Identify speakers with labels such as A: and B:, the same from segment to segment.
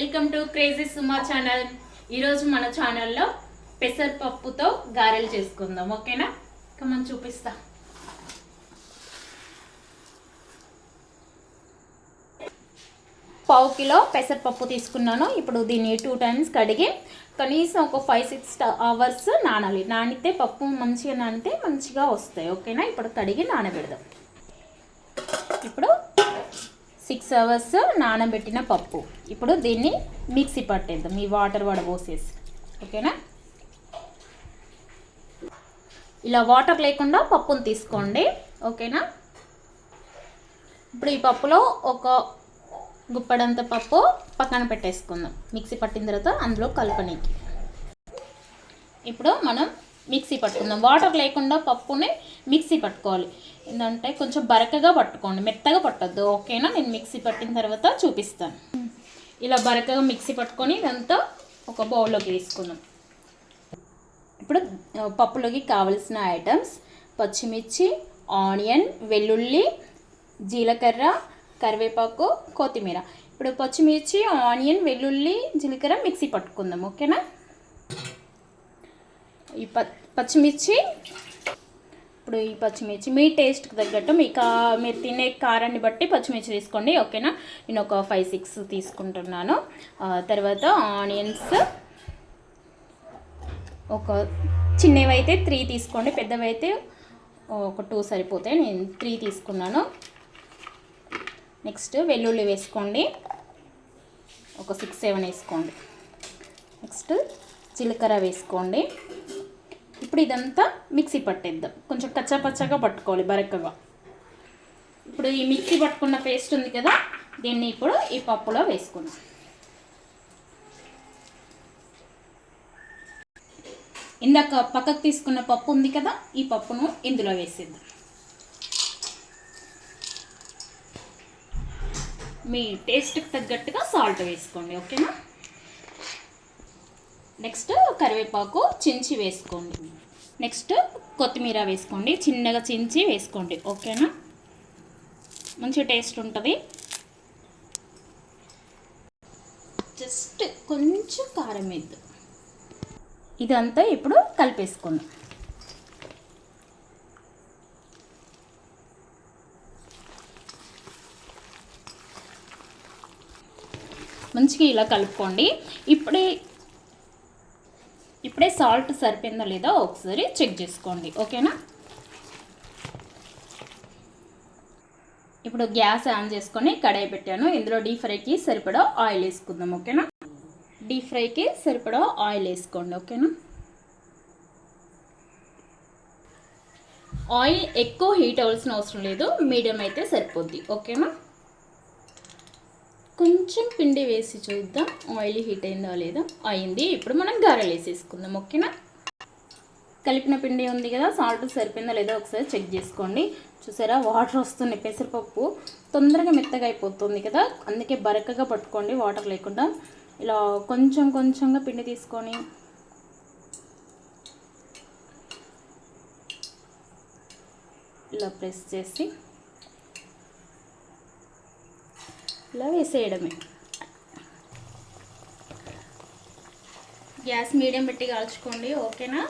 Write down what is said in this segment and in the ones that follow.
A: Welcome to crazy Suma channel. ఈరోజు మన ఛానల్లో పెసరపప్పుతో గారెలు చేసుకుందాం. ఓకేనా? కమన్ చూపిస్తా. పావు కిలో పెసరపప్పు తీసుకున్నాను. ఇప్పుడు దీన్ని 2 times కడిగి కనీసం ఒక 5-6 hours నానాలి. నానితే పప్పు మంచిగా నానితే మంచిగా వస్తాయి. ఓకేనా? ఇప్పుడు కడిగి నానబెడదాం. ఇప్పుడు 6 hours నానబెట్టిన పప్పు. ఇప్పుడు దీన్ని మిక్సీ పట్టేద్దాం ఈ వాటర్ వడబోసేసి. ఓకేనా? ఇలా వాటర్ లేకుండా పప్పును తీసుకోండి. ఓకేనా? ఇప్పుడు ఈ పప్పులో ఒక గుప్పడంత పప్పు పక్కన పెట్టేసుకుందాం. మిక్సీ పట్టిన తర్వాత అందులో కలపనీకి. ఇప్పుడు మనం మిక్సీ పట్టుకుందాం. వాటర్ లేకుండా పప్పుని మిక్సీ పట్టుకోవాలి. ఏంటంటే కొంచెం బరకగా పట్టుకోండి, మెత్తగా పట్టద్దు. ఓకేనా? నేను మిక్సీ పట్టిన తర్వాత చూపిస్తాను. ఇలా బరకగా మిక్సీ పట్టుకొని ఇదంతా ఒక బౌల్లోకి వేసుకుందాం. ఇప్పుడు పప్పులోకి కావలసిన ఐటమ్స్: పచ్చిమిర్చి, ఆనియన్, వెల్లుల్లి, జీలకర్ర, కరివేపాకు, కొత్తిమీర. ఇప్పుడు పచ్చిమిర్చి, ఆనియన్, వెల్లుల్లి, జీలకర్ర మిక్సీ పట్టుకుందాం. ఓకేనా? ఈ పచ్చిమిర్చి ఇప్పుడు ఈ పచ్చిమిర్చి మీ టేస్ట్కి తగ్గట్టు మీరు తినే కారాన్ని బట్టి పచ్చిమిర్చి తీసుకోండి. ఓకేనా? నేను ఒక 5-6 తీసుకుంటున్నాను. తర్వాత ఆనియన్స్ ఒక చిన్నవి అయితే 3 తీసుకోండి, పెద్దవి అయితే ఒక 2 సరిపోతాయి. నేను 3 తీసుకున్నాను. నెక్స్ట్ వెల్లుల్లి వేసుకోండి, ఒక 6-7 వేసుకోండి. నెక్స్ట్ జీలకర్ర వేసుకోండి. ఇప్పుడు ఇదంతా మిక్సీ పట్టేద్దాం. కొంచెం కచ్చాపచ్చాగా పట్టుకోవాలి, బరకగా. ఇప్పుడు ఈ మిక్సీ పట్టుకున్న పేస్ట్ ఉంది కదా, దీన్ని ఇప్పుడు ఈ పప్పులో వేసుకుందాం. ఇందాక పక్కకు తీసుకున్న పప్పు ఉంది కదా, ఈ పప్పును ఇందులో వేసేద్దాం. మీ టేస్ట్కి తగ్గట్టుగా సాల్ట్ వేసుకోండి. ఓకేనా? నెక్స్ట్ కరివేపాకు చించి వేసుకోండి. నెక్స్ట్ కొత్తిమీర వేసుకోండి, చిన్నగా చించి వేసుకోండి. ఓకేనా? మంచి టేస్ట్ ఉంటుంది. జస్ట్ కొంచెం కారం వేద్దాం. ఇదంతా ఇప్పుడు కలిపేసుకుందాం. మంచిగా ఇలా కలుపుకోండి. ఇప్పుడే సాల్ట్ సరిపోయిందో లేదో ఒకసారి చెక్ చేసుకోండి. ఓకేనా? ఇప్పుడు గ్యాస్ ఆన్ చేసుకొని కడాయి పెట్టాను. ఇందులో డీప్ ఫ్రైకి సరిపడా ఆయిల్ వేసుకుందాం. ఓకేనా? డీప్ ఫ్రైకి సరిపడా ఆయిల్ వేసుకోండి. ఓకేనా? ఆయిల్ ఎక్కువ హీట్ అవ్వాల్సిన అవసరం లేదు, మీడియం అయితే సరిపోద్ది. ఓకేనా? కొంచెం పిండి వేసి చూద్దాం ఆయిల్ హీట్ అయిందో లేదో. అయింది. ఇప్పుడు మనం గారెలు వేసేసుకుందాం. ఓకేనా? కలిపిన పిండి ఉంది కదా, సాల్ట్ సరిపోయిందో లేదో ఒకసారి చెక్ చేసుకోండి. చూసారా, వాటర్ వస్తున్నాయి. పెసరపప్పు తొందరగా మెత్తగా అయిపోతుంది కదా, అందుకే బరకగా పట్టుకోండి వాటర్ లేకుండా. ఇలా కొంచెం కొంచెంగా పిండి తీసుకొని ఇలా ప్రెస్ చేసి ఇలా వేసేయడమే. గ్యాస్ మీడియం పెట్టి కాల్చుకోండి. ఓకేనా?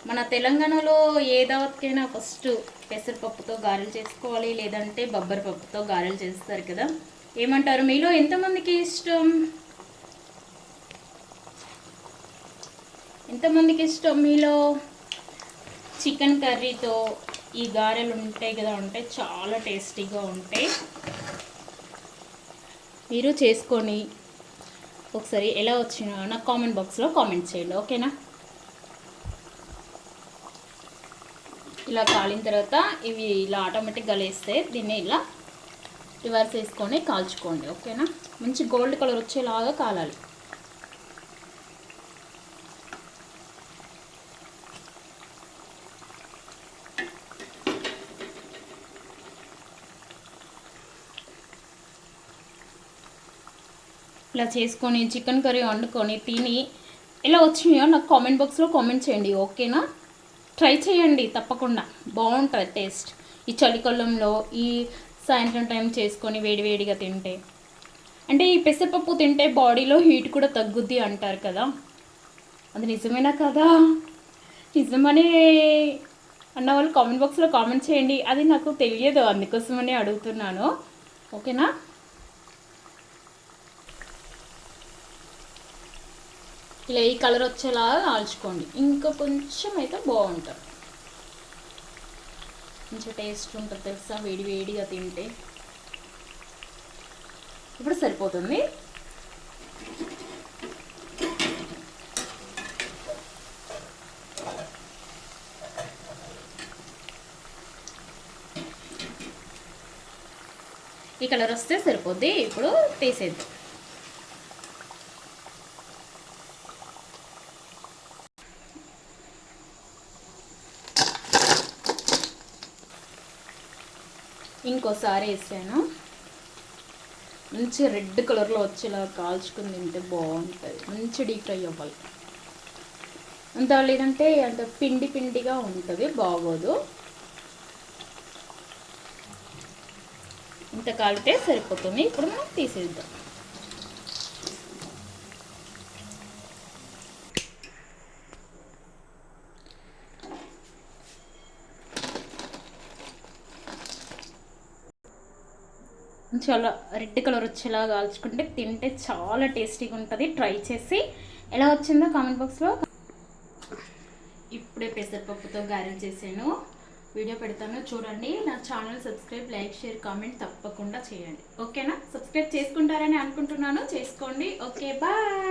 A: మన తెలంగాణలో ఏ దావత్కైనా ఫస్ట్ పెసరపప్పుతో గారెలు చేసుకోవాలి, లేదంటే బొబ్బరి పప్పుతో గారెలు చేస్తారు కదా. ఏమంటారు? మీలో ఎంతమందికి ఇష్టం? మీలో చికెన్ కర్రీతో ఈ గారెలు ఉంటాయి కదా, ఉంటాయి, చాలా టేస్టీగా ఉంటాయి. మీరు చేసుకొని ఒకసారి ఎలా వచ్చినా నాకు కామెంట్ బాక్స్లో కామెంట్ చేయండి. ఓకేనా? ఇలా కాలిన తర్వాత ఇవి ఇలా ఆటోమేటిక్గా లేస్తే దీన్ని ఇలా రివర్స్ వేసుకొని కాల్చుకోండి. ఓకేనా? మంచి గోల్డ్ కలర్ వచ్చేలాగా కాలాలి. ఇలా చేసుకొని చికెన్ కర్రీ వండుకొని తిని ఎలా వచ్చినాయో నాకు కామెంట్ బాక్స్లో కామెంట్ చేయండి. ఓకేనా? ట్రై చేయండి తప్పకుండా, బాగుంటుంది టేస్ట్. ఈ చలికాలంలో ఈ సాయంత్రం టైం చేసుకొని వేడివేడిగా తింటే అంటే ఈ పెసరపప్పు తింటే బాడీలో హీట్ కూడా తగ్గుద్ది అంటారు కదా, అది నిజమేనా కదా? నిజమని అన్న వాళ్ళు కామెంట్ బాక్స్లో కామెంట్ చేయండి. అది నాకు తెలియదు, అందుకోసమని అడుగుతున్నాను. ఓకేనా? ఇలా ఈ కలర్ వచ్చేలాగా కాల్చుకోండి. ఇంకా కొంచెం అయితే బాగుంటుంది, కొంచెం టేస్ట్ ఉంటుంది తెలుసా వేడి వేడిగా తింటే. ఇప్పుడు సరిపోతుంది. ఈ కలర్ వస్తే సరిపోద్ది. ఇప్పుడు తీసేద్దాం. ఇంకోసారి వేసాను. మంచి రెడ్ కలర్లో వచ్చేలా కాల్చుకుని తింటే బాగుంటుంది. మంచి డీప్ ఫ్రై అవ్వాలి, అంత లేదంటే అంత పిండి పిండిగా ఉంటుంది, బాగోదు. ఇంత కాలితే సరిపోతుంది. ఇప్పుడు మనం తీసేద్దాం. చాలా రెడ్ కలర్ వచ్చేలా కాల్చుకుంటే తింటే చాలా టేస్టీగా ఉంటుంది. ట్రై చేసి ఎలా వచ్చిందో కామెంట్ బాక్స్లో. ఇప్పుడే పెసరపప్పుతో గారెలు చేశాను, వీడియో పెడతాను చూడండి. నా channel subscribe, like, share, comment తప్పకుండా చేయండి. ఓకేనా? సబ్స్క్రైబ్ చేసుకుంటారని అనుకుంటున్నాను, చేసుకోండి. Okay, bye.